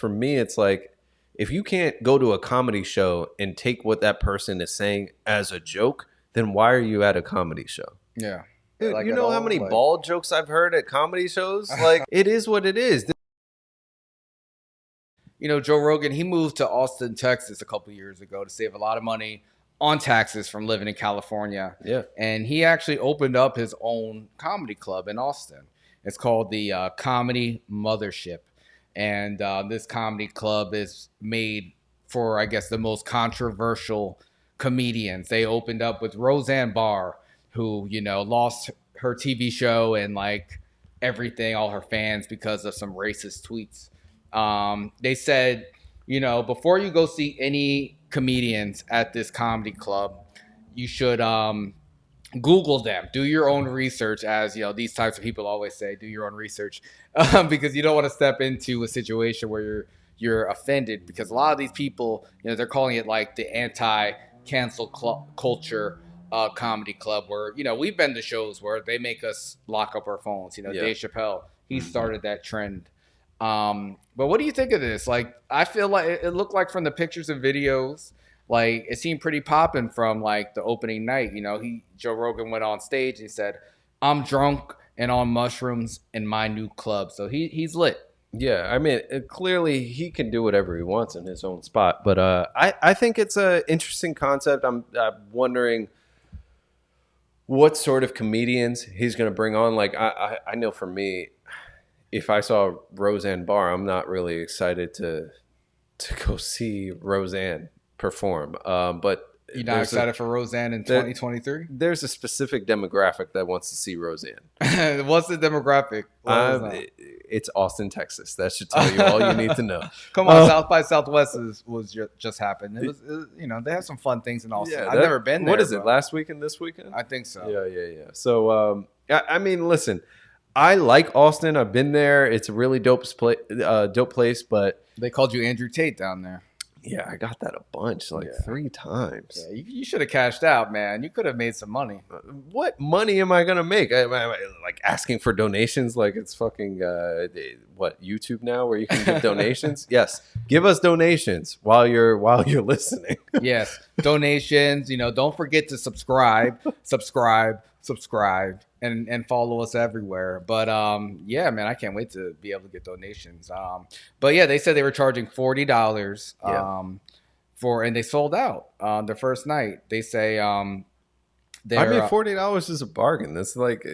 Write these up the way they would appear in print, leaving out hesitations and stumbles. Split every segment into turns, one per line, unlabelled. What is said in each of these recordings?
for me, it's like, if you can't go to a comedy show and take what that person is saying as a joke, then why are you at a comedy show?
Yeah.
Dude,
Like
you
at
know how
all?
many
Like
bald jokes I've heard at comedy shows? Like, it is what it is.
Joe Rogan, he moved to Austin, Texas a couple years ago to save a lot of money on taxes from living in California.
Yeah.
And he actually opened up his own comedy club in Austin. It's called the Comedy Mothership. And this comedy club is made for, I guess, the most controversial comedians. They opened up with Roseanne Barr, who, lost her TV show and like everything, all her fans, because of some racist tweets. They said, before you go see any comedians at this comedy club, you should Google them, do your own research, as these types of people always say, do your own research, because you don't want to step into a situation where you're offended, because a lot of these people, they're calling it like the anti-cancel culture comedy club, where we've been to shows where they make us lock up our phones. Dave Chappelle, he started that trend. But what do you think of this? Like, I feel like it looked like from the pictures and videos, like it seemed pretty popping from like the opening night. Joe Rogan went on stage and he said, "I'm drunk and on mushrooms in my new club." So he's lit.
Yeah, I mean, clearly he can do whatever he wants in his own spot. But I think it's an interesting concept. I'm wondering what sort of comedians he's going to bring on. Like, I know for me, if I saw Roseanne Barr, I'm not really excited to go see Roseanne perform. But
you're not excited for Roseanne in 2023?
There's a specific demographic that wants to see Roseanne.
What's the demographic?
It's Austin, Texas. That should tell you all you need to know.
Come on, South by Southwest was just happened. It was they have some fun things in Austin. I've never been there.
What is it? Last weekend? This weekend?
I think so.
Yeah. So I mean, listen. I like Austin. I've been there. It's a really dope place, but
they called you Andrew Tate down there.
Yeah, I got that a bunch, 3 times.
Yeah, you should have cashed out, man. You could have made some money.
What money am I gonna make? Am I like asking for donations? Like it's fucking YouTube now, where you can give donations? Yes, give us donations while you're listening.
Yes, donations. Don't forget to subscribe, and follow us everywhere. But yeah, man, I can't wait to be able to get donations. But yeah, they said they were charging $40 and they sold out on the first night. They say
$40 is a bargain. That's like,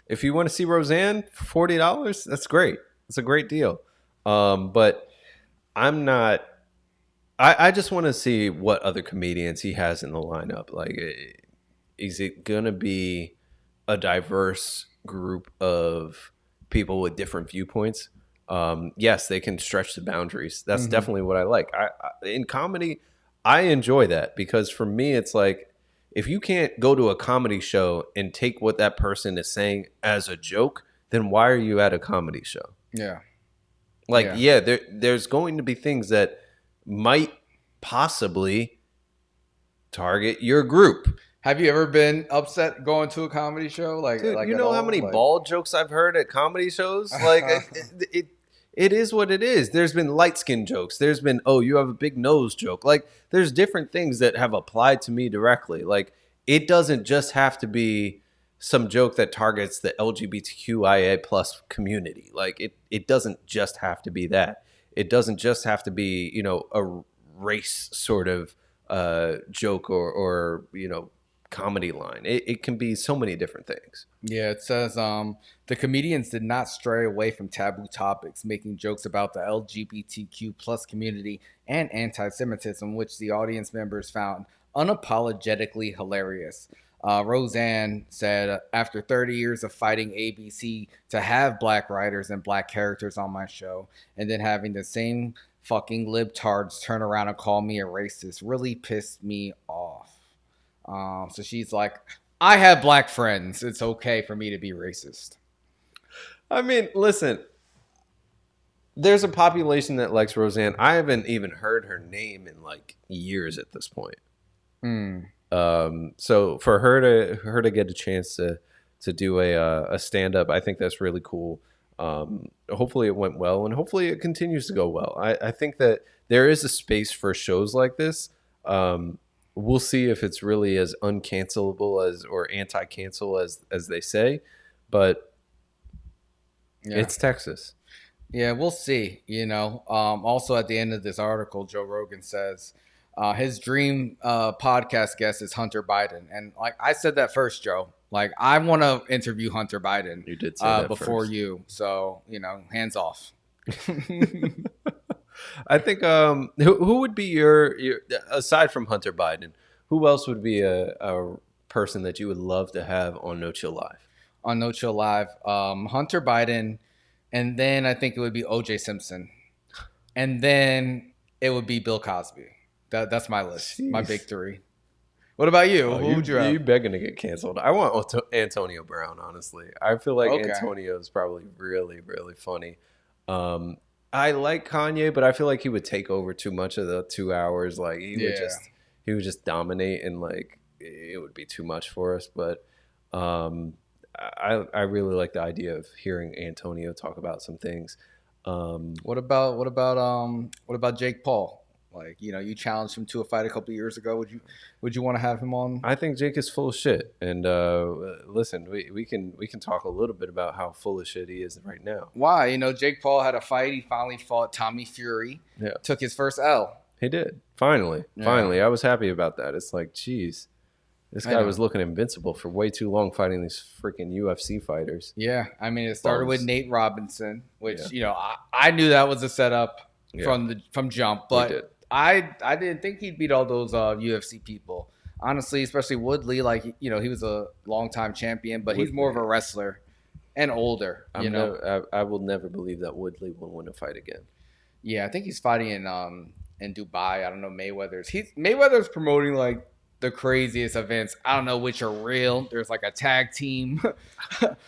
if you want to see Roseanne for $40, that's great. It's a great deal. But I'm not. I just want to see what other comedians he has in the lineup. Like, is it going to be a diverse group of people with different viewpoints? Yes, they can stretch the boundaries. That's definitely what I like. In comedy, I enjoy that, because for me, it's like, if you can't go to a comedy show and take what that person is saying as a joke, then why are you at a comedy show?
Yeah.
There's going to be things that might possibly target your group.
Have you ever been upset going to a comedy show?
Dude, you know how many bald jokes I've heard at comedy shows? Like, it is what it is. There's been light skin jokes. There's been, oh, you have a big nose joke. Like, there's different things that have applied to me directly. Like, it doesn't just have to be some joke that targets the LGBTQIA plus community. Like, it doesn't just have to be that. It doesn't just have to be, a race sort of joke or comedy line. It can be so many different things.
Yeah, it says the comedians did not stray away from taboo topics, making jokes about the LGBTQ plus community and anti-Semitism, which the audience members found unapologetically hilarious. Roseanne said, after 30 years of fighting ABC to have black writers and black characters on my show, and then having the same fucking libtards turn around and call me a racist, really pissed me off. So she's like, I have black friends. It's okay for me to be racist.
I mean, listen, there's a population that likes Roseanne. I haven't even heard her name in like years at this point. So for her to get a chance to do a stand up, I think that's really cool. Hopefully it went well, and hopefully it continues to go well. I think that there is a space for shows like this. We'll see if it's really as uncancelable as or anti-cancel as they say, but
Yeah.
it's Texas.
Yeah, we'll see. Also at the end of this article, Joe Rogan says his dream podcast guest is Hunter Biden, and like I said that first, Joe. Like I want to interview Hunter Biden.
You did say that
before
first.
you, so hands off.
I think who would be your aside from Hunter Biden, who else would be a person that you would love to have on No Chill Live?
On No Chill Live, Hunter Biden, and then I think it would be O.J. Simpson, and then it would be Bill Cosby. That's my list,
Jeez.
my big three. What about you? Who would you have?
You begging to get canceled. I want Antonio Brown, honestly. I feel like
Okay.
Antonio is probably really, really funny. I like Kanye, but I feel like he would take over too much of the 2 hours. Like he would just dominate, and like it would be too much for us. But I really like the idea of hearing Antonio talk about some things.
What about Jake Paul? Like, you challenged him to a fight a couple of years ago. Would you want to have him on?
I think Jake is full of shit. And listen, we can talk a little bit about how full of shit he is right now.
Why? Jake Paul had a fight. He finally fought Tommy Fury.
Yeah.
Took his first L.
He did. Finally.
Yeah.
Finally. I was happy about that. It's like, geez, this
I
guy
know.
was looking invincible for way too long fighting these freaking UFC fighters.
Yeah. I mean, it started with
Bums.
Nate Robinson, which, I knew that was a setup
Yeah.
from jump,
We
but
did.
I didn't think he'd beat all those UFC people. Honestly, especially Woodley, like, he was a longtime champion, but he's more of a wrestler and older,
I will never believe that Woodley will win a fight again.
Yeah, I think he's fighting in Dubai. I don't know, Mayweather's promoting like the craziest events. I don't know which are real. There's like a tag team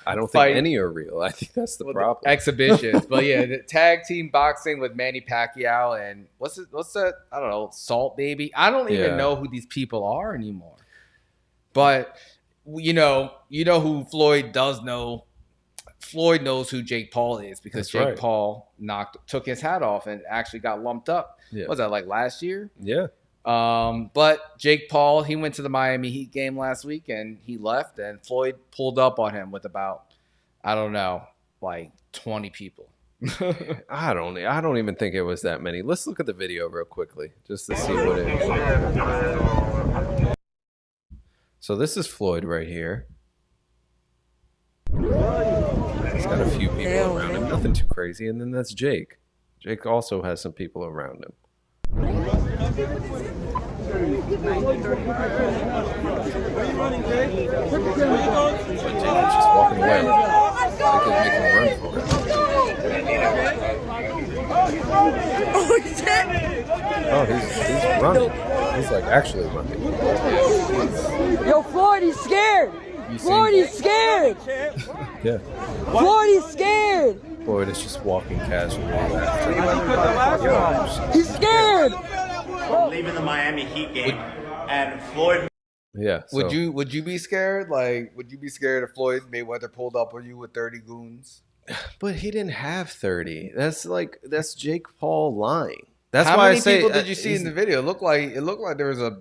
I don't
Fight.
think any are real. I think that's the problem.
exhibitions. But yeah, the tag team boxing with Manny Pacquiao and what's that? I don't know, Salt Baby. I don't even
Yeah.
know who these people are anymore. But you know who Floyd does know. Floyd knows who Jake Paul is because
That's
Jake
right.
Paul took his hat off and actually got lumped up.
Yeah.
What was that, like last year?
Yeah.
But Jake Paul, he went to the Miami Heat game last week and he left, and Floyd pulled up on him with about, I don't know, like 20 people.
I don't even think it was that many. Let's look at the video real quickly just to see what it is. So this is Floyd right here. He's got a few people around him, nothing too crazy. And then that's Jake. Jake also has some people around him. Jake is just walking away. Jake is making a run for it. Oh, he's running. He's like actually running.
Yo, Floyd, he's scared. Floyd, he's scared.
Yeah.
Floyd, he's scared.
Floyd is just walking casually.
He's scared.
Leaving the Miami Heat game, and Floyd.
Yeah.
Would
so-
you be scared? Like, would you be scared if Floyd Mayweather pulled up on you with 30 goons?
But he didn't have 30. That's Jake Paul lying. That's
How
why
many
I say.
people did you see in the video? It looked like there was a.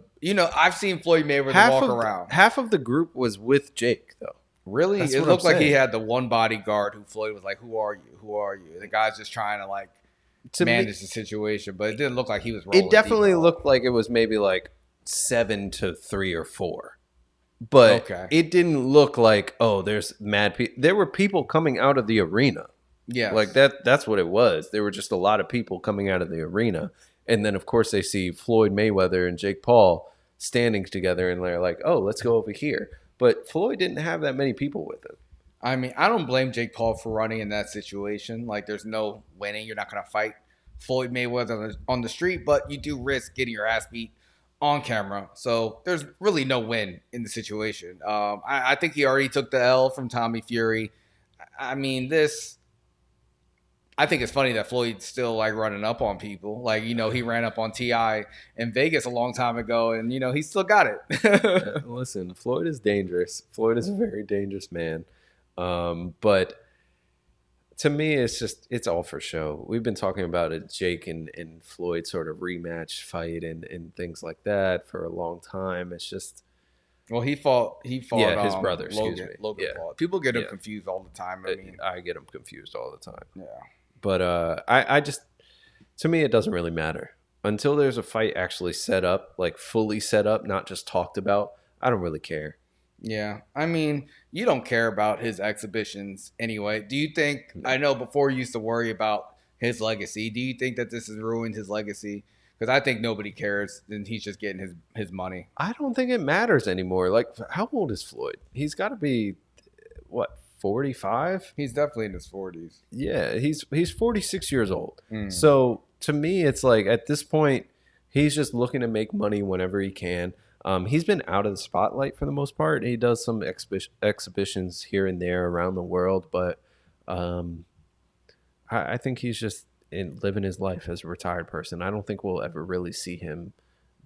I've seen Floyd Mayweather walk around.
Half of the group was with Jake, though.
Really,
That's
it
what
looked
I'm
like he
saying.
had the one bodyguard who Floyd was like, "Who are you? Who are you?" The guy's just trying to like
To me,
manage the situation, but it didn't look like he was. Rolling
it definitely
deep.
looked like it was maybe like 7 to 3 or 4. But
Okay.
it didn't look like, oh, there's mad people. There were people coming out of the arena.
Yeah,
Like that's what it was. There were just a lot of people coming out of the arena. And then of course they see Floyd Mayweather and Jake Paul standing together and they're like, "Oh, let's go over here." But Floyd didn't have that many people with him.
I mean, I don't blame Jake Paul for running in that situation. Like, there's no winning. You're not going to fight Floyd Mayweather on the street, but you do risk getting your ass beat on camera. So there's really no win in the situation. I think he already took the L from Tommy Fury. I mean, I think it's funny that Floyd's still like running up on people. Like, he ran up on T.I. in Vegas a long time ago, and he still got it.
Listen, Floyd is dangerous. Floyd is a very dangerous man. But to me, it's all for show. We've been talking about a Jake and Floyd sort of rematch fight and things like that for a long time. It's just
Well, he fought.
yeah, his brother. Excuse
Logan.
me.
Logan
Yeah,
fought. People get him
yeah.
confused all the time. I mean,
I get them confused all the time.
yeah.
But I just to me, it doesn't really matter until there's a fight actually set up, like fully set up, not just talked about. I don't really care.
Yeah, I mean, you don't care about his exhibitions anyway. Do you think? I know before you used to worry about his legacy. Do you think that this has ruined his legacy? Because I think nobody cares, and he's just getting his money.
I don't think it matters anymore. Like, how old is Floyd? He's got to be what 45?
He's definitely in his 40s.
Yeah, he's 46 years old. So to me, it's like at this point, he's just looking to make money whenever he can. He's been out of the spotlight for the most part. He does some exhibitions here and there around the world, but I think he's just living his life as a retired person. I don't think we'll ever really see him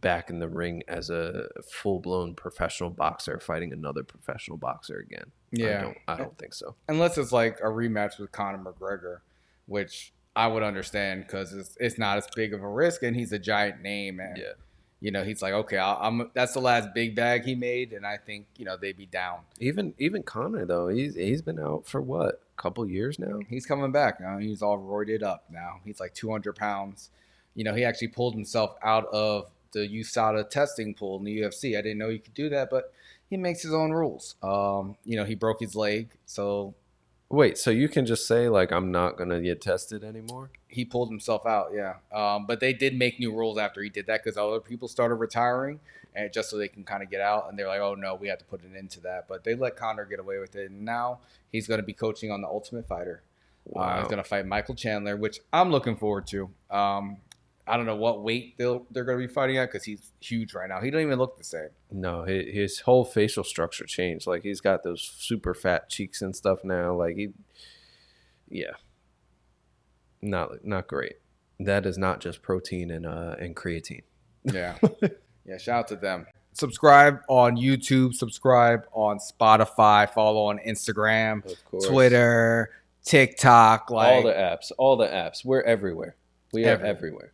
back in the ring as a full-blown professional boxer fighting another professional boxer again.
Yeah,
I don't think so.
unless it's like a rematch with Conor McGregor, which I would understand because it's not as big of a risk, and he's a giant name, and
Yeah.
you know he's like, okay, that's the last big bag he made, and I think they'd be down.
Even Conor though, he's been out for what, a couple years now.
He's coming back now. He's all roided up now. He's like 200 pounds. He actually pulled himself out of the USADA testing pool in the UFC. I didn't know you could do that, but he makes his own rules. He broke his leg, so
Wait, so you can just say like I'm not gonna get tested anymore?
he pulled himself out. Yeah, but they did make new rules after he did that because other people started retiring, and just so they can kind of get out. And they're like, "Oh no, we have to put an end to that." But they let Conor get away with it, and now he's going to be coaching on The Ultimate Fighter.
Wow.
He's going to fight Michael Chandler, which I'm looking forward to. I don't know what weight they're going to be fighting at because he's huge right now. He don't even look the same.
No, his whole facial structure changed. Like he's got those super fat cheeks and stuff now. Like yeah, not great. That is not just protein and creatine.
Yeah. Yeah, shout out to them. Subscribe on YouTube, subscribe on Spotify, follow on Instagram,
Of course.
Twitter, TikTok,
All the apps. We're everywhere. We are everywhere.